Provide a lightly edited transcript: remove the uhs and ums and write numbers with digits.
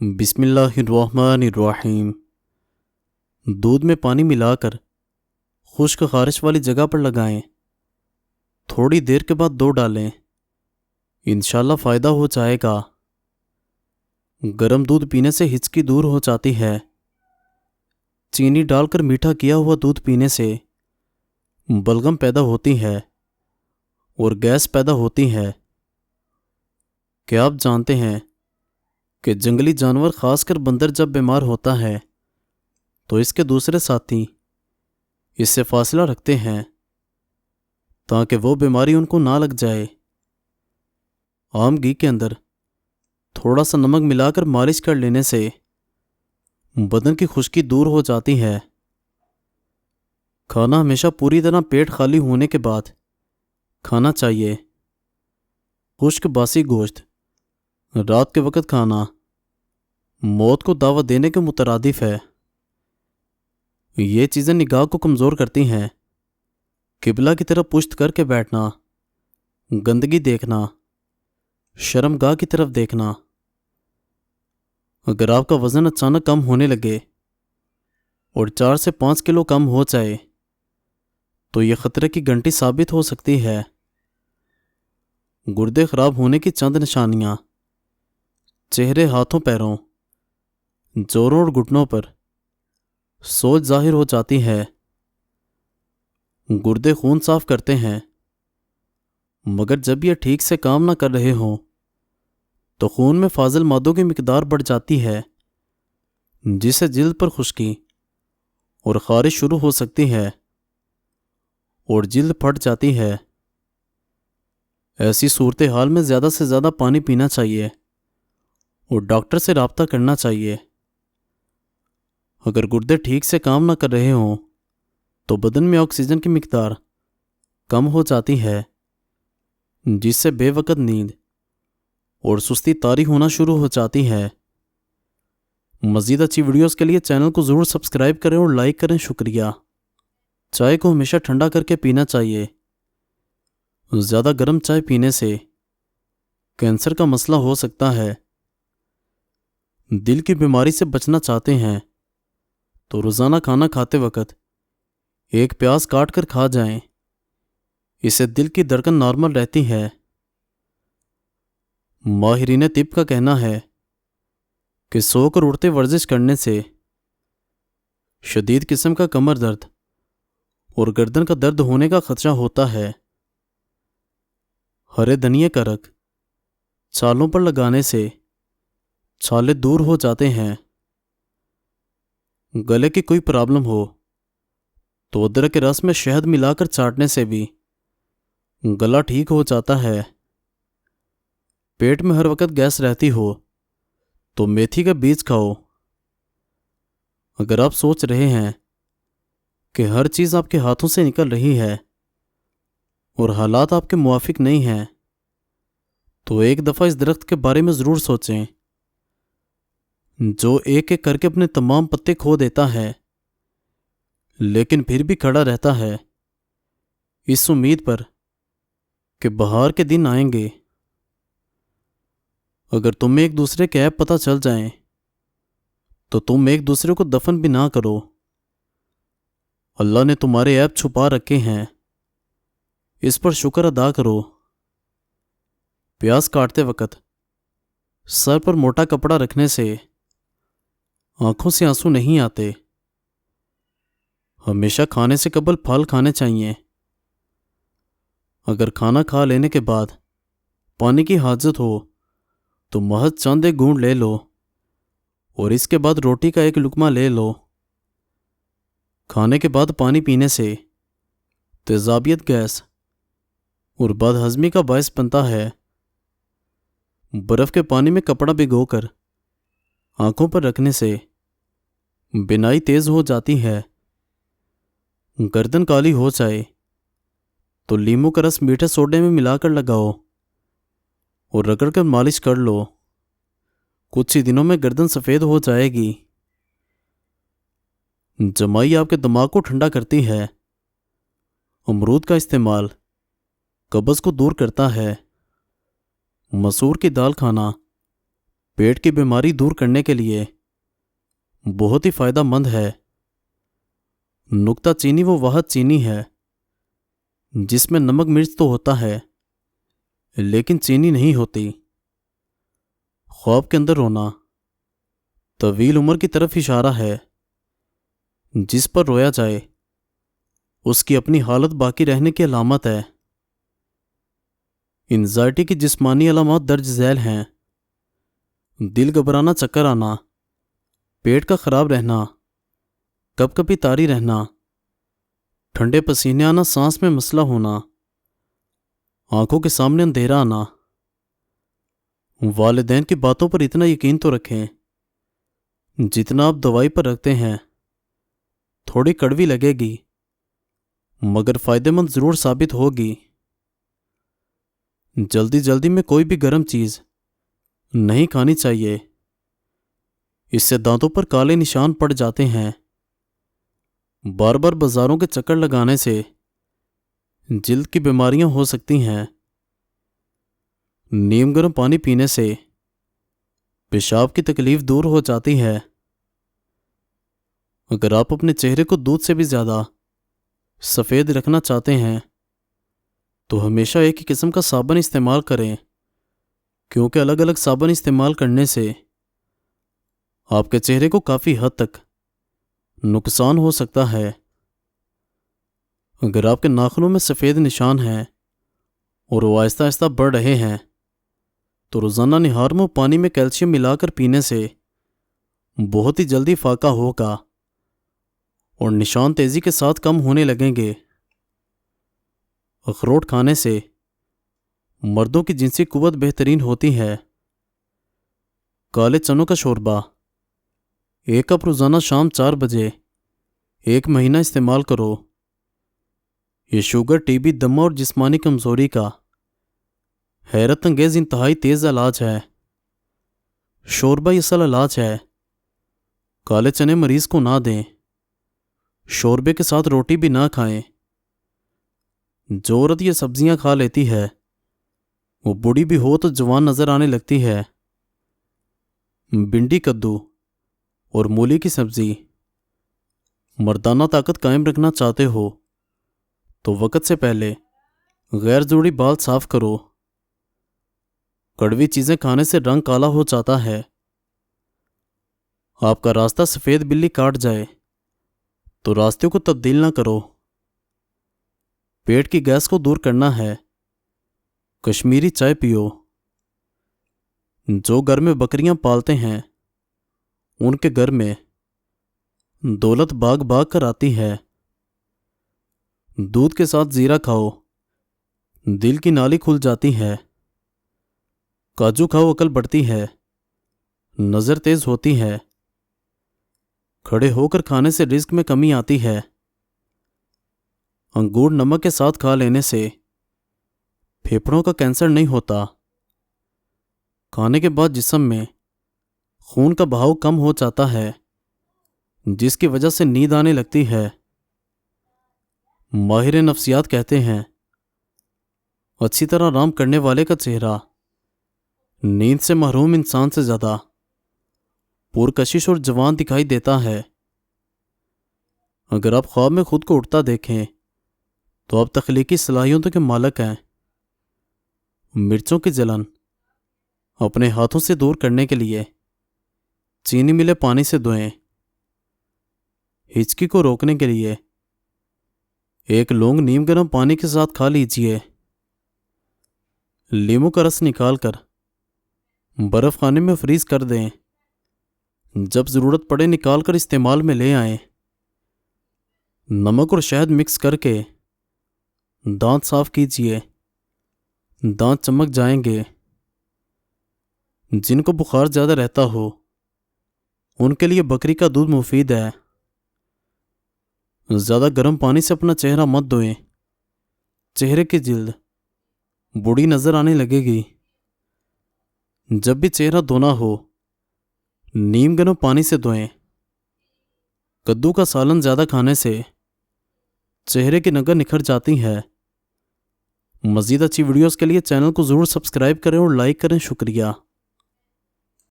بسم اللہ الرحمن الرحیم۔ دودھ میں پانی ملا کر خشک خارش والی جگہ پر لگائیں، تھوڑی دیر کے بعد 2 ڈالیں، انشاءاللہ فائدہ ہو جائے گا۔ گرم دودھ پینے سے ہچکی دور ہو جاتی ہے۔ چینی ڈال کر میٹھا کیا ہوا دودھ پینے سے بلغم پیدا ہوتی ہے اور گیس پیدا ہوتی ہے۔ کیا آپ جانتے ہیں کہ جنگلی جانور خاص کر بندر جب بیمار ہوتا ہے تو اس کے دوسرے ساتھی اس سے فاصلہ رکھتے ہیں تاکہ وہ بیماری ان کو نہ لگ جائے۔ عام گھی کے اندر تھوڑا سا نمک ملا کر مالش کر لینے سے بدن کی خشکی دور ہو جاتی ہے۔ کھانا ہمیشہ پوری طرح پیٹ خالی ہونے کے بعد کھانا چاہیے۔ خشک باسی گوشت رات کے وقت کھانا موت کو دعوت دینے کے مترادف ہے۔ یہ چیزیں نگاہ کو کمزور کرتی ہیں۔ قبلہ کی طرف پشت کر کے بیٹھنا، گندگی دیکھنا، شرمگاہ کی طرف دیکھنا۔ اگر آپ کا وزن اچانک کم ہونے لگے اور 4 سے 5 کلو کم ہو جائے تو یہ خطرے کی گھنٹی ثابت ہو سکتی ہے۔ گردے خراب ہونے کی چند نشانیاں: چہرے، ہاتھوں، پیروں، جوڑوں اور گھٹنوں پر سوج ظاہر ہو جاتی ہے۔ گردے خون صاف کرتے ہیں، مگر جب یہ ٹھیک سے کام نہ کر رہے ہوں تو خون میں فاضل مادوں کی مقدار بڑھ جاتی ہے، جس سے جلد پر خشکی اور خارش شروع ہو سکتی ہے اور جلد پھٹ جاتی ہے۔ ایسی صورتحال میں زیادہ سے زیادہ پانی پینا چاہیے اور ڈاکٹر سے رابطہ کرنا چاہیے۔ اگر گردے ٹھیک سے کام نہ کر رہے ہوں تو بدن میں آکسیجن کی مقدار کم ہو جاتی ہے، جس سے بے وقت نیند اور سستی طاری ہونا شروع ہو جاتی ہے۔ مزید اچھی ویڈیوز کے لیے چینل کو ضرور سبسکرائب کریں اور لائک کریں۔ شکریہ۔ چائے کو ہمیشہ ٹھنڈا کر کے پینا چاہیے۔ زیادہ گرم چائے پینے سے کینسر کا مسئلہ ہو سکتا ہے۔ دل کی بیماری سے بچنا چاہتے ہیں تو روزانہ کھانا کھاتے وقت 1 پیاز کاٹ کر کھا جائیں، اس سے دل کی دھڑکن نارمل رہتی ہے۔ ماہرین طب کا کہنا ہے کہ سو کر اٹھتے ورزش کرنے سے شدید قسم کا کمر درد اور گردن کا درد ہونے کا خدشہ ہوتا ہے۔ ہرے دھنیے کا رک چھالوں پر لگانے سے چھالے دور ہو جاتے ہیں۔ گلے کی کوئی پرابلم ہو تو ادرک کے رس میں شہد ملا کر چاٹنے سے بھی گلا ٹھیک ہو جاتا ہے۔ پیٹ میں ہر وقت گیس رہتی ہو تو میتھی کا بیج کھاؤ۔ اگر آپ سوچ رہے ہیں کہ ہر چیز آپ کے ہاتھوں سے نکل رہی ہے اور حالات آپ کے موافق نہیں ہیں تو ایک دفعہ اس درخت کے بارے میں ضرور سوچیں جو ایک ایک کر کے اپنے تمام پتے کھو دیتا ہے لیکن پھر بھی کھڑا رہتا ہے، اس امید پر کہ بہار کے دن آئیں گے۔ اگر تمہیں ایک دوسرے کے عیب پتہ چل جائیں تو تم ایک دوسرے کو دفن بھی نہ کرو۔ اللہ نے تمہارے عیب چھپا رکھے ہیں، اس پر شکر ادا کرو۔ پیاز کاٹتے وقت سر پر موٹا کپڑا رکھنے سے آنکھوں سے آنسو نہیں آتے۔ ہمیشہ کھانے سے قبل پھل کھانے چاہیے۔ اگر کھانا کھا لینے کے بعد پانی کی حاجت ہو تو محض چند 1 گھونٹ لے لو اور اس کے بعد روٹی کا 1 لقمہ لے لو۔ کھانے کے بعد پانی پینے سے تیزابیت، گیس اور بد ہضمی کا باعث بنتا ہے۔ برف کے پانی میں کپڑا بھگو کر آنکھوں پر رکھنے سے بینائی تیز ہو جاتی ہے۔ گردن کالی ہو جائے تو لیموں کا رس میٹھے سوڈے میں ملا کر لگاؤ اور رگڑ کر مالش کر لو۔ کچھ ہی دنوں میں گردن سفید ہو جائے گی۔ جمائی آپ کے دماغ کو ٹھنڈا کرتی ہے۔ امرود کا استعمال قبض کو دور کرتا ہے۔ مسور کی دال کھانا پیٹ کی بیماری دور کرنے کے لیے بہت ہی فائدہ مند ہے۔ نکتہ چینی وہ واحد چینی ہے جس میں نمک مرچ تو ہوتا ہے لیکن چینی نہیں ہوتی۔ خواب کے اندر رونا طویل عمر کی طرف اشارہ ہے۔ جس پر رویا جائے اس کی اپنی حالت باقی رہنے کی علامت ہے۔ انزائٹی کی جسمانی علامات درج ذیل ہیں: دل گھبرانا، چکر آنا، پیٹ کا خراب رہنا، کب کبھی طاری رہنا، ٹھنڈے پسینے آنا، سانس میں مسئلہ ہونا، آنکھوں کے سامنے اندھیرا آنا۔ والدین کی باتوں پر اتنا یقین تو رکھیں جتنا آپ دوائی پر رکھتے ہیں۔ تھوڑی کڑوی لگے گی مگر فائدہ مند ضرور ثابت ہوگی۔ جلدی جلدی میں کوئی بھی گرم چیز نہیں کھانی چاہیے، اس سے دانتوں پر کالے نشان پڑ جاتے ہیں۔ بار بار بازاروں کے چکر لگانے سے جلد کی بیماریاں ہو سکتی ہیں۔ نیم گرم پانی پینے سے پیشاب کی تکلیف دور ہو جاتی ہے۔ اگر آپ اپنے چہرے کو دودھ سے بھی زیادہ سفید رکھنا چاہتے ہیں تو ہمیشہ ایک ہی قسم کا صابن استعمال کریں، کیونکہ الگ الگ صابن استعمال کرنے سے آپ کے چہرے کو کافی حد تک نقصان ہو سکتا ہے۔ اگر آپ کے ناخنوں میں سفید نشان ہیں اور وہ آہستہ آہستہ بڑھ رہے ہیں تو روزانہ نہار میں پانی میں کیلشیم ملا کر پینے سے بہت ہی جلدی فاقہ ہوگا اور نشان تیزی کے ساتھ کم ہونے لگیں گے۔ اخروٹ کھانے سے مردوں کی جنسی قوت بہترین ہوتی ہے۔ کالے چنوں کا شوربہ 1 کپ روزانہ شام 4 بجے 1 مہینہ استعمال کرو۔ یہ شوگر، ٹی بی، دمہ اور جسمانی کمزوری کا حیرت انگیز انتہائی تیز علاج ہے۔ شوربہ اصل علاج ہے۔ کالے چنے مریض کو نہ دیں۔ شوربے کے ساتھ روٹی بھی نہ کھائیں۔ جو عورت یہ سبزیاں کھا لیتی ہے وہ بوڑھی بھی ہو تو جوان نظر آنے لگتی ہے۔ بھنڈی، کدو اور مولی کی سبزی۔ مردانہ طاقت قائم رکھنا چاہتے ہو تو وقت سے پہلے غیر ضروری بال صاف کرو۔ کڑوی چیزیں کھانے سے رنگ کالا ہو جاتا ہے۔ آپ کا راستہ سفید بلی کاٹ جائے تو راستے کو تبدیل نہ کرو۔ پیٹ کی گیس کو دور کرنا ہے، کشمیری چائے پیو۔ جو گھر میں بکریاں پالتے ہیں ان کے گھر میں دولت باغ باغ کر آتی ہے۔ دودھ کے ساتھ زیرہ کھاؤ، دل کی نالی کھل جاتی ہے۔ کاجو کھاؤ، عقل بڑھتی ہے، نظر تیز ہوتی ہے۔ کھڑے ہو کر کھانے سے رزق میں کمی آتی ہے۔ انگور نمک کے ساتھ کھا لینے سے پھیپھڑوں کا کینسر نہیں ہوتا۔ کھانے کے بعد جسم میں خون کا بہاؤ کم ہو جاتا ہے جس کی وجہ سے نیند آنے لگتی ہے۔ ماہر نفسیات کہتے ہیں اچھی طرح آرام کرنے والے کا چہرہ نیند سے محروم انسان سے زیادہ پرکشش اور جوان دکھائی دیتا ہے۔ اگر آپ خواب میں خود کو اٹھتا دیکھیں تو آپ تخلیقی صلاحیتوں کے مالک ہیں۔ مرچوں کی جلن اپنے ہاتھوں سے دور کرنے کے لیے چینی ملے پانی سے دھوئیں۔ ہچکی کو روکنے کے لیے 1 لونگ نیم گرم پانی کے ساتھ کھا لیجئے۔ لیموں کا رس نکال کر برف خانے میں فریز کر دیں۔ جب ضرورت پڑے نکال کر استعمال میں لے آئیں۔ نمک اور شہد مکس کر کے دانت صاف کیجئے، دانت چمک جائیں گے۔ جن کو بخار زیادہ رہتا ہو ان کے لیے بکری کا دودھ مفید ہے۔ زیادہ گرم پانی سے اپنا چہرہ مت دھوئیں، چہرے کی جلد بوڑھی نظر آنے لگے گی۔ جب بھی چہرہ دھونا ہو نیم گرم پانی سے دھوئیں۔ کدو کا سالن زیادہ کھانے سے چہرے کی نگاہ نکھر جاتی ہے۔ مزید اچھی ویڈیوز کے لیے چینل کو ضرور سبسکرائب کریں اور لائک کریں۔ شکریہ۔